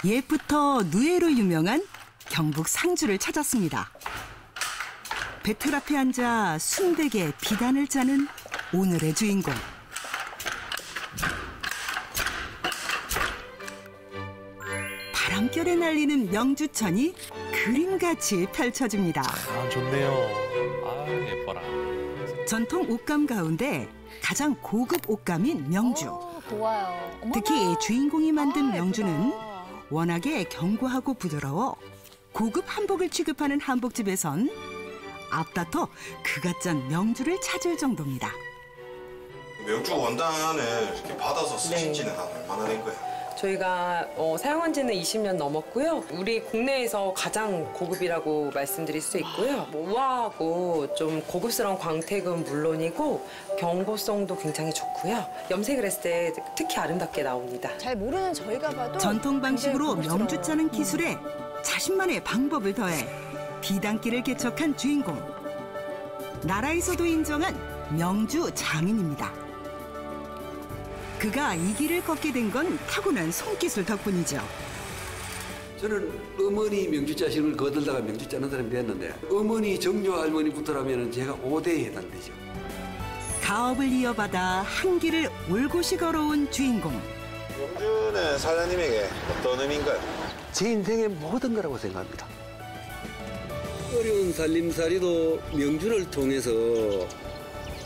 옛부터 누에로 유명한 경북 상주를 찾았습니다. 배틀 앞에 앉아 순백의 비단을 짜는 오늘의 주인공. 바람결에 날리는 명주천이 그림같이 펼쳐집니다. 아, 좋네요. 아, 예뻐라. 전통 옷감 가운데 가장 고급 옷감인 명주. 좋아요. 어머나. 특히 주인공이 만든 명주는 예쁘다. 워낙에 견고하고 부드러워 고급 한복을 취급하는 한복집에선 앞다퉈 그갓 짠 명주를 찾을 정도입니다. 명주 원단을 이렇게 받아서 쓰신 지는 한 얼마나 된 거예요? 저희가 사용한 지는 20년 넘었고요. 우리 국내에서 가장 고급이라고 말씀드릴 수 있고요. 우아하고 좀 고급스러운 광택은 물론이고 경고성도 굉장히 좋고요. 염색을 했을 때 특히 아름답게 나옵니다. 잘 모르는 저희가 봐도 전통 방식으로 굉장히 명주 고급스러워요. 짜는 기술에 자신만의 방법을 더해 비단기를 개척한 주인공. 나라에서도 인정한 명주 장인입니다. 그가 이 길을 걷게 된 건 타고난 손기술 덕분이죠. 저는 어머니 명주 짜심을 거들다가 명주 짜는 사람이 됐는데 어머니 정조 할머니부터라면 제가 5대에 해당되죠. 가업을 이어받아 한 길을 올곧이 걸어온 주인공. 명주는 사장님에게 어떤 의미인가요? 제 인생의 모든 거라고 생각합니다. 어려운 살림살이도 명주를 통해서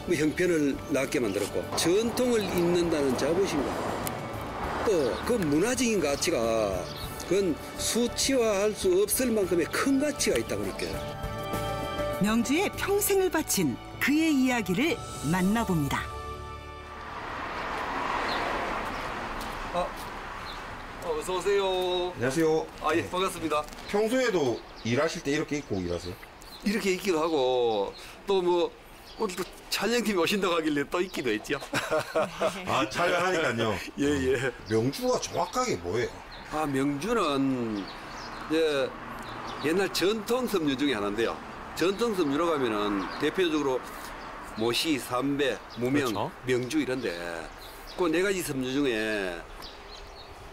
형편을 낫게 만들었고 전통을 잇는다는 자부심과 또 그 문화적인 가치가 그건 수치화할 수 없을 만큼의 큰 가치가 있다고 느껴요. 명주에 평생을 바친 그의 이야기를 만나봅니다. 어서 오세요. 안녕하세요. 예, 반갑습니다. 평소에도 일하실 때 이렇게 입고 일하세요? 이렇게 있기도 하고 또 뭐 오늘 또 촬영팀이 오신다고 하길래 또 있기도 했죠. 아, 촬영하니까요. 예. 명주가 정확하게 뭐예요? 명주는 이제 옛날 전통 섬유 중에 하나인데요. 전통 섬유로 가면은 대표적으로 모시, 삼배, 무명, 그렇죠. 명주 이런데 그 네 가지 섬유 중에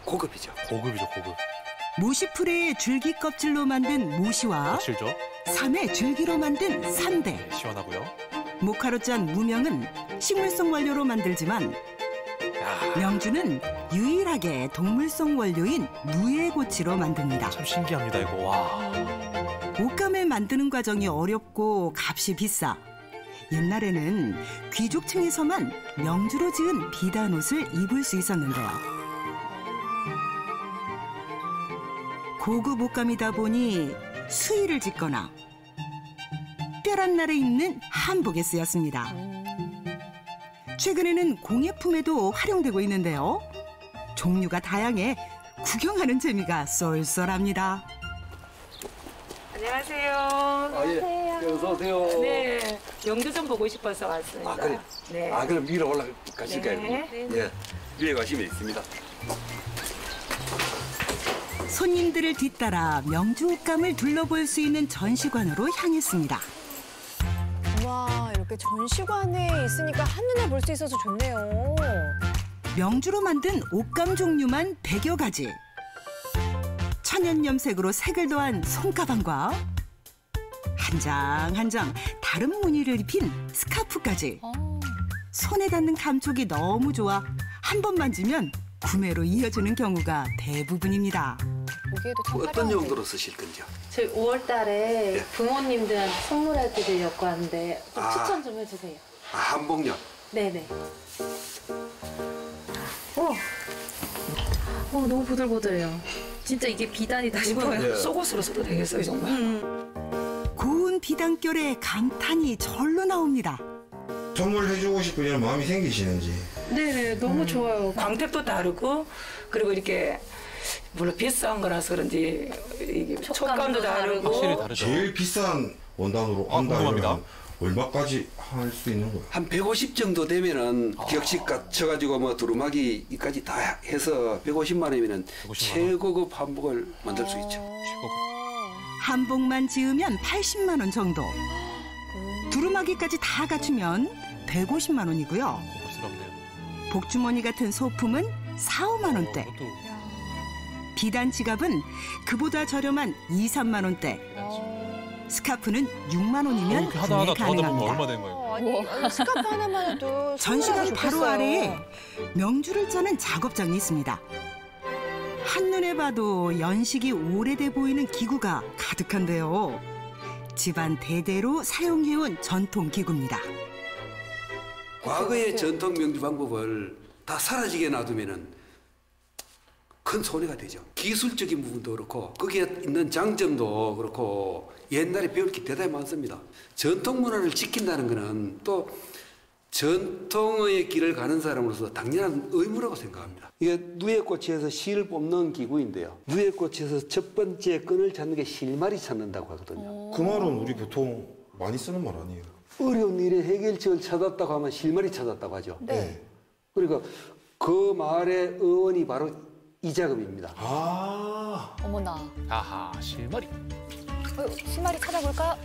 고급이죠. 고급이죠, 고급. 모시풀의 줄기 껍질로 만든 모시와 확실죠? 삼의 줄기로 만든 삼대, 시원하고요. 모카로 짠 무명은 식물성 원료로 만들지만 야, 명주는 유일하게 동물성 원료인 무예고치로 만듭니다. 참 신기합니다, 이거. 와. 옷감을 만드는 과정이 어렵고 값이 비싸. 옛날에는 귀족층에서만 명주로 지은 비단옷을 입을 수 있었는데요. 고급 옷감이다 보니 수의를 짓거나 특별한 날에 입는 한복에 쓰였습니다. 최근에는 공예품에도 활용되고 있는데요. 종류가 다양해 구경하는 재미가 쏠쏠합니다. 안녕하세요. 예. 어서 오세요. 네, 명주 좀 보고 싶어서 왔습니다. 그래. 네. 그럼 위로 올라가실까요? 네. 예. 위에 가시면 있습니다. 손님들을 뒤따라 명주 옷감을 둘러볼 수 있는 전시관으로 향했습니다. 와, 이렇게 전시관에 있으니까 한눈에 볼 수 있어서 좋네요. 명주로 만든 옷감 종류만 100여 가지. 천연 염색으로 색을 더한 손가방과 한 장 한 장 다른 무늬를 입힌 스카프까지. 손에 닿는 감촉이 너무 좋아 한 번 만지면 구매로 이어지는 경우가 대부분입니다. 보기에도 참 어떤 화려한데. 용도로 쓰실 건지요? 저희 5월 달에 예. 부모님들한테 선물해 드리려고 하는데 좀 아. 추천 좀 해주세요. 한복요. 네네. 너무 보들보들해요. 진짜 이게 비단이다 싶어요. 속옷으로 써도 되겠어요, 정말? 고운 비단결에 감탄이 절로 나옵니다. 선물해주고 싶은 이런 마음이 생기시는지. 네네, 너무 좋아요. 광택도 다르고 그리고 이렇게 물론 비싼 거라서 그런지 이게 촉감도 다르고 확실히 다르죠. 제일 비싼 원단으로 한다 궁금합니다. 그러면 얼마까지 할 수 있는 거예요? 한 150 정도 되면은 격식 갖춰가지고 뭐 두루마기까지 다 해서 150만 원이면은 150만 원? 최고급 한복을 만들 수 있죠. 최고급. 한복만 지으면 80만 원 정도. 두루마기까지 다 갖추면 150만 원이고요. 고급스럽네요. 복주머니 같은 소품은 4, 5만 원대. 그것도 비단 지갑은 그보다 저렴한 2, 3만 원대. 스카프는 6만 원이면 이렇게 하다 구매 하다 더 하다 보면 가능합니다. 얼마 되는 거예요? 아니 스카프 하나만 해도 전시관 선물하기 바로 좋겠어요. 아래에 명주를 짜는 작업장이 있습니다. 한눈에 봐도 연식이 오래돼 보이는 기구가 가득한데요. 집안 대대로 사용해온 전통 기구입니다. 과거의 전통 명주 방법을 다 사라지게 놔두면은 큰 손해가 되죠. 기술적인 부분도 그렇고 거기에 있는 장점도 그렇고 옛날에 배울 게 대단히 많습니다. 전통 문화를 지킨다는 것은 또 전통의 길을 가는 사람으로서 당연한 의무라고 생각합니다. 이게 누에꽃에서 실을 뽑는 기구인데요. 누에꽃에서 첫 번째 끈을 찾는 게 실마리 찾는다고 하거든요. 그 말은 우리 보통 많이 쓰는 말 아니에요? 어려운 일의 해결책을 찾았다고 하면 실마리 찾았다고 하죠. 네. 그러니까 그 말의 어원이 바로 이 작업입니다. 아, 어머나. 아하, 실마리. 실마리 찾아볼까?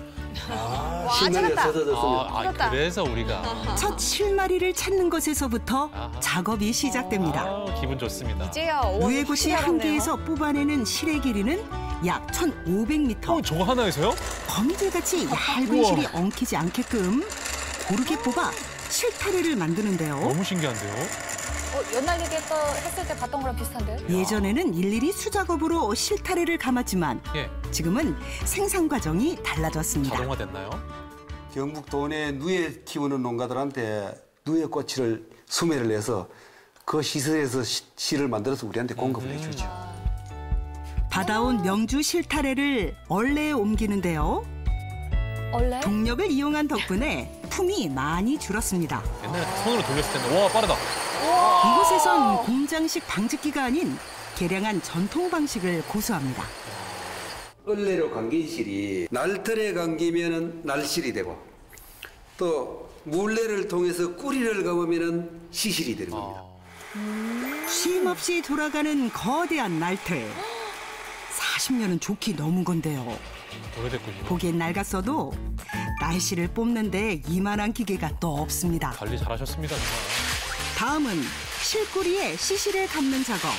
실마리가 찾아졌습니다. 아, 그래서 우리가. 첫 실마리를 찾는 것에서부터 아하. 작업이 시작됩니다. 아, 기분 좋습니다. 이제야 누에꽃이 한 개에서 뽑아내는 실의 길이는 약 1,500m. 저거 하나에서요? 거미줄같이 얇은 우와. 실이 엉키지 않게끔 고르게 뽑아 실타래를 만드는데요. 너무 신기한데요? 연날리기 했을 때 봤던 거랑 비슷한데? 예전에는 일일이 수작업으로 실타래를 감았지만 예, 지금은 생산 과정이 달라졌습니다. 자동화 됐나요? 경북 도내 누에 키우는 농가들한테 누에꽃을 수매를 해서 그 시설에서 실을 만들어서 우리한테 공급을 해주죠. 받아온 명주 실타래를 얼레에 옮기는데요. 원래? 동력을 이용한 덕분에 품이 많이 줄었습니다. 옛날에 손으로 돌렸을 텐데. 와, 빠르다. 이곳에선 공장식 방직기가 아닌 개량한 전통 방식을 고수합니다. 얼레로 감긴 실이 날틀에 감기면은 날실이 되고 또 물레를 통해서 꾸리를 감으면은 시실이 되는 겁니다. 쉼 없이 돌아가는 거대한 날틀. 40년은 좋게 넘은 건데요. 오래됐군요. 보기엔 낡았어도 날씨를 뽑는데 이만한 기계가 또 없습니다. 관리 잘하셨습니다, 정말. 다음은 실꾸리에 시실을 감는 작업.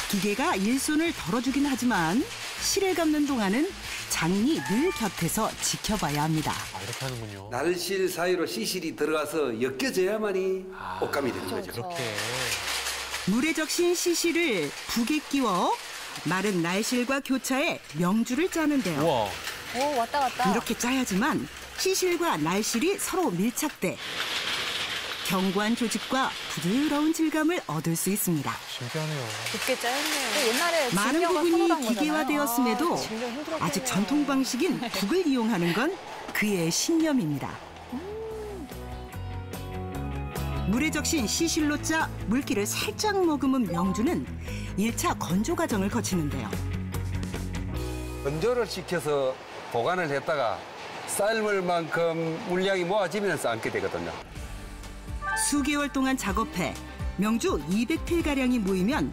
기계가 일손을 덜어주긴 하지만 실을 감는 동안은 장인이 늘 곁에서 지켜봐야 합니다. 아, 이렇게 하는군요. 날실 사이로 시실이 들어가서 엮여져야만이 옷감이 되는 거죠. 이렇게. 물에 적신 시실을 북에 끼워 마른 날실과 교차해 명주를 짜는데요. 우와. 오, 왔다 갔다. 이렇게 짜야지만 시실과 날실이 서로 밀착돼 견고한 조직과 부드러운 질감을 얻을 수 있습니다. 신기하네요. 깊게 짜였네요. 옛날에 많은 진경을 부분이 선호한 거잖아요. 기계화되었음에도 진짜 힘들었겠네요. 아직 전통 방식인 북을 이용하는 건 그의 신념입니다. 물에 적신 시실로 짜 물기를 살짝 머금은 명주는 1차 건조 과정을 거치는데요. 건조를 시켜서 보관을 했다가 삶을 만큼 물량이 모아지면 삶게 되거든요. 수개월 동안 작업해 명주 200필가량이 모이면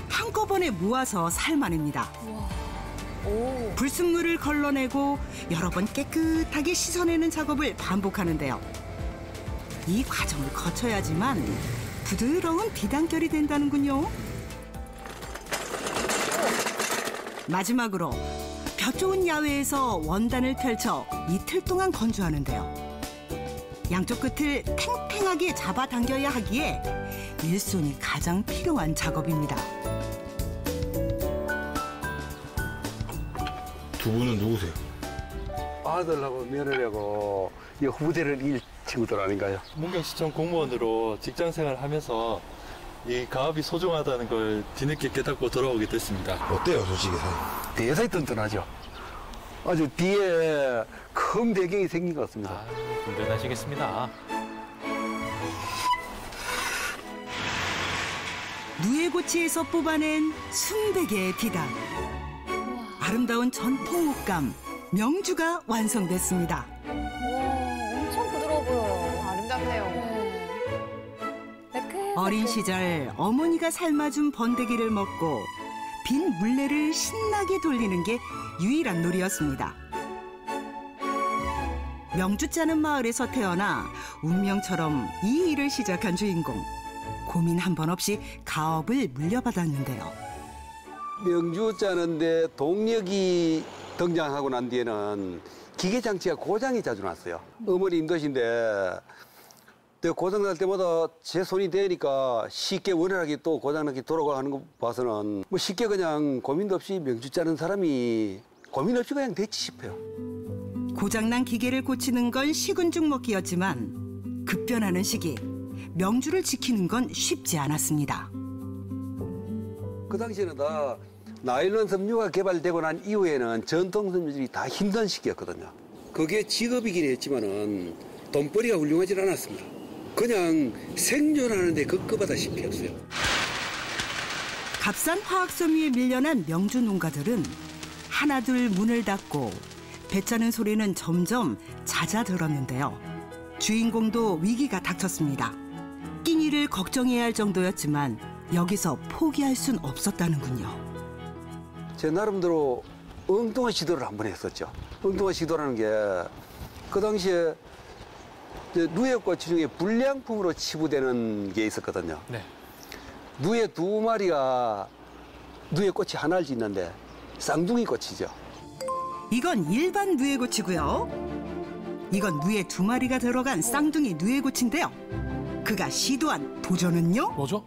한꺼번에 모아서 삶아냅니다. 불순물을 걸러내고 여러 번 깨끗하게 씻어내는 작업을 반복하는데요. 이 과정을 거쳐야지만 부드러운 비단결이 된다는군요. 마지막으로 볕 좋은 야외에서 원단을 펼쳐 이틀 동안 건조하는데요. 양쪽 끝을 탱탱하게 잡아당겨야 하기에 일손이 가장 필요한 작업입니다. 두 분은 누구세요? 아들하고 며느리하고 이 후대를 일 친구들 아닌가요? 문경시청 공무원으로 직장 생활하면서 이 가업이 소중하다는 걸 뒤늦게 깨닫고 돌아오게 됐습니다. 어때요, 솔직히 사실? 대사히 튼튼하죠. 아주 뒤에 큰 배경이 생긴 것 같습니다. 든든하시겠습니다. 누에고치에서 뽑아낸 순백의 비단. 아름다운 전통 옷감 명주가 완성됐습니다. 와, 엄청 부드러워 보여요. 아름답네요. 어린 시절 어머니가 삶아준 번데기를 먹고 빈 물레를 신나게 돌리는 게 유일한 놀이였습니다. 명주 짜는 마을에서 태어나 운명처럼 이 일을 시작한 주인공. 고민 한 번 없이 가업을 물려받았는데요. 명주 짜는데 동력이 등장하고 난 뒤에는 기계 장치가 고장이 자주 났어요. 어머니 힘드신데 고장 날 때마다 제 손이 대니까 쉽게 원활하게 또 고장 나게 돌아가는 거 봐서는 뭐 쉽게 그냥 고민도 없이 명주 짜는 사람이 고민 없이 그냥 됐지 싶어요. 고장난 기계를 고치는 건 식은 죽 먹기였지만 급변하는 시기 명주를 지키는 건 쉽지 않았습니다. 그 당시에는 다 나일론 섬유가 개발되고 난 이후에는 전통 섬유들이 다 힘든 시기였거든요. 그게 직업이긴 했지만은 돈벌이가 훌륭하진 않았습니다. 그냥 생존하는데 급급하다시피 했어요. 값싼 화학섬유에 밀려난 명주 농가들은 하나둘 문을 닫고 배짜는 소리는 점점 잦아들었는데요. 주인공도 위기가 닥쳤습니다. 끼니를 걱정해야 할 정도였지만 여기서 포기할 순 없었다는군요. 제 나름대로 엉뚱한 시도를 한번 했었죠. 엉뚱한 시도라는 게 그 당시에 누에꽃 중에 불량품으로 치부되는 게 있었거든요. 네. 누에 2마리가 누에꽃이 하나를 짓는데 쌍둥이 꽃이죠. 이건 일반 누에꽃이고요. 이건 누에 2마리가 들어간 쌍둥이 누에꽃인데요. 그가 시도한 도전은요? 뭐죠?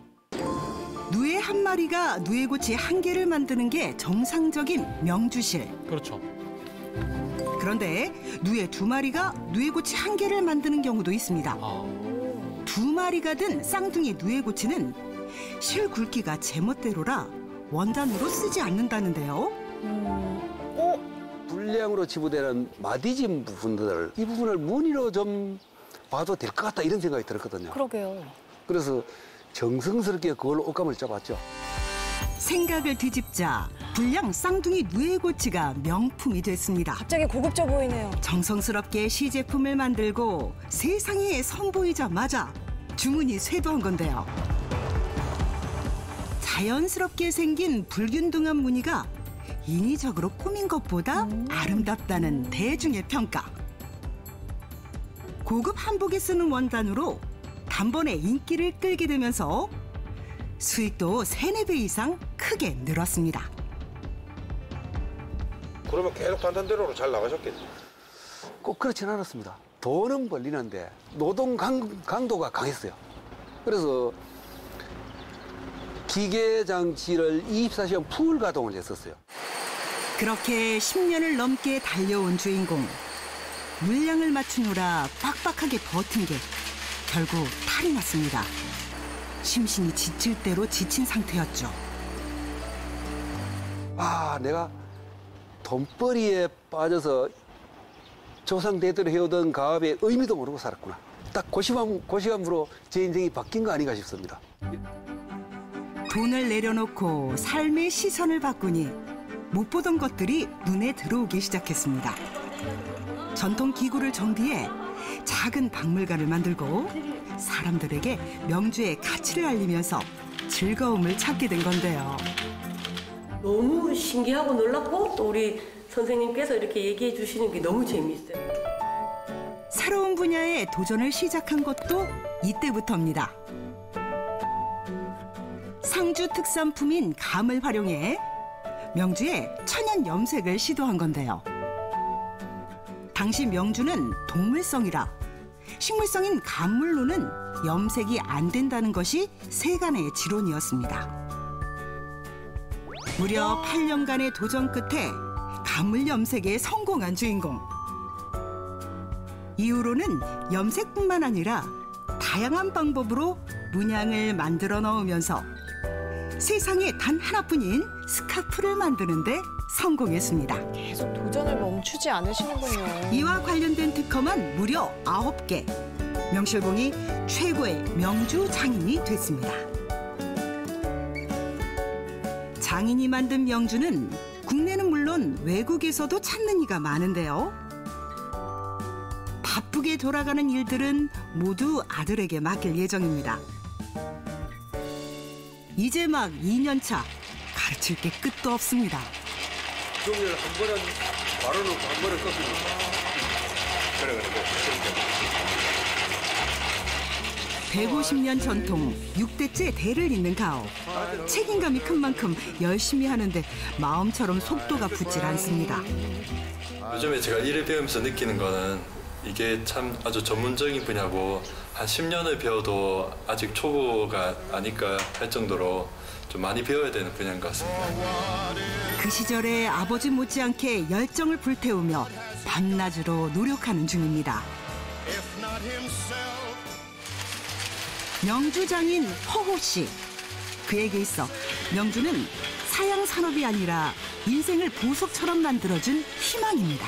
누에 1마리가 누에꽃이 1개를 만드는 게 정상적인 명주실. 그렇죠. 그런데 누에 2마리가 누에꽃이 1개를 만드는 경우도 있습니다. 2마리가 든 쌍둥이 누에고치는 실 굵기가 제멋대로라 원단으로 쓰지 않는다는데요. 불량으로 치부되는 마디진 부분들, 이 부분을 무늬로 좀 봐도 될 것 같다 이런 생각이 들었거든요. 그러게요. 그래서 정성스럽게 그걸로 옷감을 짜봤죠. 생각을 뒤집자 불량 쌍둥이 누에고치가 명품이 됐습니다. 갑자기 고급져 보이네요. 정성스럽게 시제품을 만들고 세상에 선보이자마자 주문이 쇄도한 건데요. 자연스럽게 생긴 불균등한 무늬가 인위적으로 꾸민 것보다 아름답다는 대중의 평가. 고급 한복에 쓰는 원단으로 단번에 인기를 끌게 되면서 수익도 3-4배 이상 크게 늘었습니다. 그러면 계속 단단대로로 잘 나가셨겠지? 꼭 그렇진 않았습니다. 돈은 벌리는데 노동 강도가 강했어요. 그래서 기계 장치를 24시간 풀 가동을 했었어요. 그렇게 10년을 넘게 달려온 주인공. 물량을 맞추느라 빡빡하게 버틴 게 결국 탈이 났습니다. 심신이 지칠 대로 지친 상태였죠. 아, 내가 돈벌이에 빠져서 조상대대로 해오던 가업의 의미도 모르고 살았구나. 딱 그 시간으로 제 인생이 바뀐 거 아닌가 싶습니다. 돈을 내려놓고 삶의 시선을 바꾸니 못 보던 것들이 눈에 들어오기 시작했습니다. 전통 기구를 정비해 작은 박물관을 만들고 사람들에게 명주의 가치를 알리면서 즐거움을 찾게 된 건데요. 너무 신기하고 놀랍고 또 우리 선생님께서 이렇게 얘기해 주시는 게 너무 재미있어요. 새로운 분야에 도전을 시작한 것도 이때부터입니다. 상주 특산품인 감을 활용해 명주에 천연 염색을 시도한 건데요. 당시 명주는 동물성이라 식물성인 감물로는 염색이 안 된다는 것이 세간의 지론이었습니다. 무려 8년간의 도전 끝에 감물 염색에 성공한 주인공. 이후로는 염색뿐만 아니라 다양한 방법으로 문양을 만들어 넣으면서 세상에 단 하나뿐인 스카프를 만드는 데 성공했습니다. 계속 도전을 멈추지 않으시는군요. 이와 관련된 특허만 무려 9개. 명실공히 최고의 명주 장인이 됐습니다. 장인이 만든 명주는 국내는 물론 외국에서도 찾는 이가 많은데요. 바쁘게 돌아가는 일들은 모두 아들에게 맡길 예정입니다. 이제 막 2년차, 가르칠 게 끝도 없습니다. 종이를 한 번은 바로 넣고 한 번은 꺾으니까. 그래. 150년 전통 6대째 대를 잇는 가업. 책임감이 큰 만큼 열심히 하는데 마음처럼 속도가 붙질 않습니다. 요즘에 제가 일을 배우면서 느끼는 거는 이게 참 아주 전문적인 분야고 한 10년을 배워도 아직 초보가 아닐까 할 정도로 좀 많이 배워야 되는 분야인 것 같습니다. 그 시절에 아버지 못지않게 열정을 불태우며 밤낮으로 노력하는 중입니다. 명주 장인 허호 씨. 그에게 있어 명주는 사양 산업이 아니라 인생을 보석처럼 만들어준 희망입니다.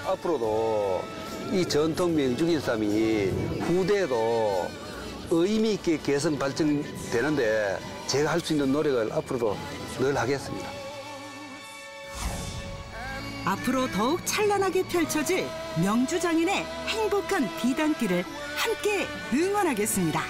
앞으로도 이 전통 명주길쌈이 후대에도 의미 있게 개선 발전되는데 제가 할 수 있는 노력을 앞으로도 늘 하겠습니다. 앞으로 더욱 찬란하게 펼쳐질 명주 장인의 행복한 비단길을 함께 응원하겠습니다.